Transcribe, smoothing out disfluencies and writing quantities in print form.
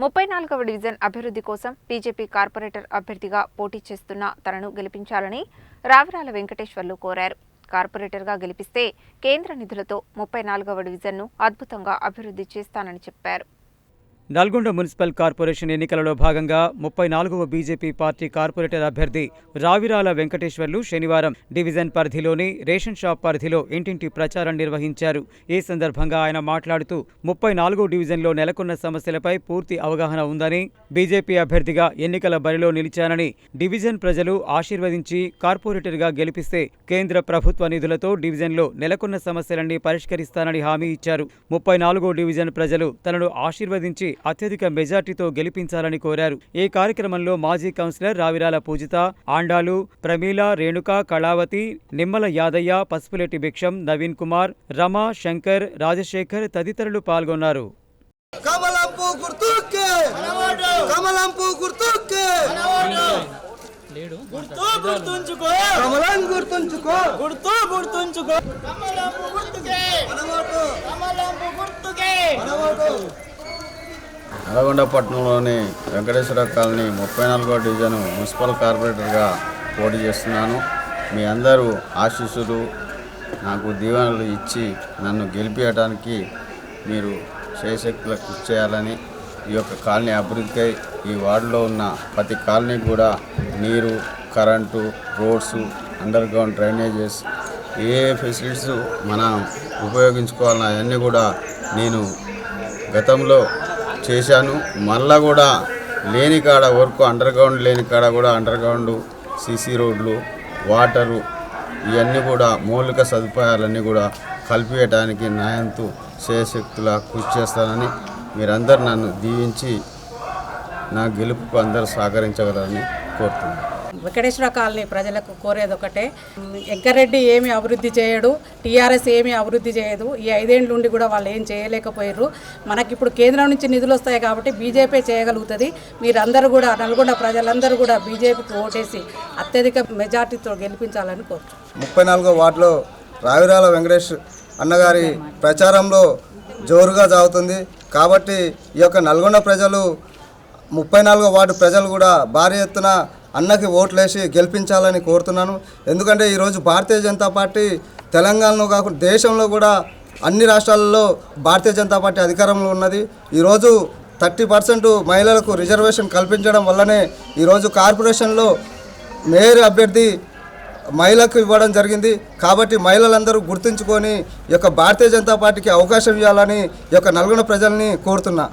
34వ division అభివృద్ధి కోసం BJP corporator అభ్యర్థిగా పోటీ చేస్తున్న తనను గెలిపించాలని రావిరాల వెంకటేశ్వర్లు కోరారు. కార్పొరేటర్గా గెలిపిస్తే కేంద్ర నిధులతో 34వ డివిజన్ను అద్భుతంగా అభివృద్ధి చేస్తానని చెప్పారు. నల్గొండ మున్సిపల్ కార్పొరేషన్ ఎన్నికలలో భాగంగా 34వ బీజేపీ పార్టీ కార్పొరేటర్ అభ్యర్థి రావిరాల వెంకటేశ్వర్లు శనివారం డివిజన్ పరిధిలోని రేషన్ షాప్ పరిధిలో ఇంటింటి ప్రచారం నిర్వహించారు. ఈ సందర్భంగా ఆయన మాట్లాడుతూ 34వ డివిజన్లో నెలకొన్న సమస్యలపై పూర్తి అవగాహన ఉందని, బీజేపీ అభ్యర్థిగా ఎన్నికల బరిలో నిలిచానని, డివిజన్ ప్రజలు ఆశీర్వదించి కార్పొరేటర్గా గెలిపిస్తే కేంద్ర ప్రభుత్వ నిధులతో డివిజన్లో నెలకొన్న సమస్యలన్నీ పరిష్కరిస్తానని హామీ ఇచ్చారు. 34వ డివిజన్ ప్రజలు తనను ఆశీర్వదించి అత్యధిక మెజార్టీతో గెలిపించాలని కోరారు. ఈ కార్యక్రమంలో మాజీ కౌన్సిలర్ రావిరాల పూజిత, ఆండాలు, ప్రమీల, రేణుక, కళావతి, నిమ్మల యాదయ్య, పసుపులేటి భిక్షం, నవీన్ కుమార్, రమ, శంకర్, రాజశేఖర్ తదితరులు పాల్గొన్నారు. నల్గొండ పట్టణంలోని వెంకటేశ్వర కాలనీ 34వ డివిజన్ మున్సిపల్ కార్పొరేటర్గా పోటీ చేస్తున్నాను. మీ అందరూ ఆశీస్సులు, నాకు దీవెనలు ఇచ్చి నన్ను గెలిపించడానికి మీరు శక్తులకు కృషి చేయాలని, ఈ యొక్క కాలనీ అభివృద్ధికై ఈ వార్డులో ఉన్న ప్రతి కాలనీకి కూడా నీరు, current, roads, underground drainages, ఏ ఫెసిలిటీస్ మనం ఉపయోగించుకోవాలన్నా అవన్నీ కూడా నేను గతంలో చేశాను. మళ్ళా కూడా లేని కాడ వరకు అండర్ గ్రౌండ్ లేని కాడ కూడా అండర్ గ్రౌండ్, సీసీ రోడ్లు, వాటరు, ఇవన్నీ కూడా మౌలిక సదుపాయాలన్నీ కూడా కల్పించడానికి న్యాయంతో శక్తులా కృషి చేస్తానని మీరందరూ నన్ను దీవించి నా గెలుపుకు అందరూ సహకరించగలరని కోరుతున్నాను. వెంకటేశ్వర కాలనీ ప్రజలకు కోరేది ఒకటే, వెంకరెడ్డి ఏమి అభివృద్ధి చేయడు, టీఆర్ఎస్ ఏమి అభివృద్ధి చేయదు. ఈ 5 ఏళ్ళ నుండి కూడా వాళ్ళు ఏం చేయలేకపోయారు. మనకిప్పుడు కేంద్రం నుంచి నిధులు వస్తాయి కాబట్టి బీజేపీ చేయగలుగుతుంది. మీరందరూ కూడా, నల్గొండ ప్రజలందరూ కూడా బీజేపీకి ఓటేసి అత్యధిక మెజార్టీతో గెలిపించాలని కోరుతున్నాను. 34వ వార్డులో రావిరాల వెంకటేష్ అన్నగారి ప్రచారంలో జోరుగా సాగుతుంది కాబట్టి ఈ యొక్క నల్గొండ ప్రజలు, 34వ వార్డు ప్రజలు కూడా భారీ ఎత్తున అన్నకి ఓట్లేసి గెలిపించాలని కోరుతున్నాను. ఎందుకంటే ఈరోజు భారతీయ జనతా పార్టీ తెలంగాణలో కాకుండా దేశంలో కూడా అన్ని రాష్ట్రాలలో భారతీయ జనతా పార్టీ అధికారంలో ఉన్నది. ఈరోజు 30% మహిళలకు రిజర్వేషన్ కల్పించడం వల్లనే ఈరోజు కార్పొరేషన్లో మేయర్ అభ్యర్థి మహిళకు ఇవ్వడం జరిగింది. కాబట్టి మహిళలందరూ గుర్తుంచుకొని ఈ యొక్క భారతీయ జనతా పార్టీకి అవకాశం ఇవ్వాలని ఈ యొక్క నల్గొండ ప్రజల్ని కోరుతున్నా.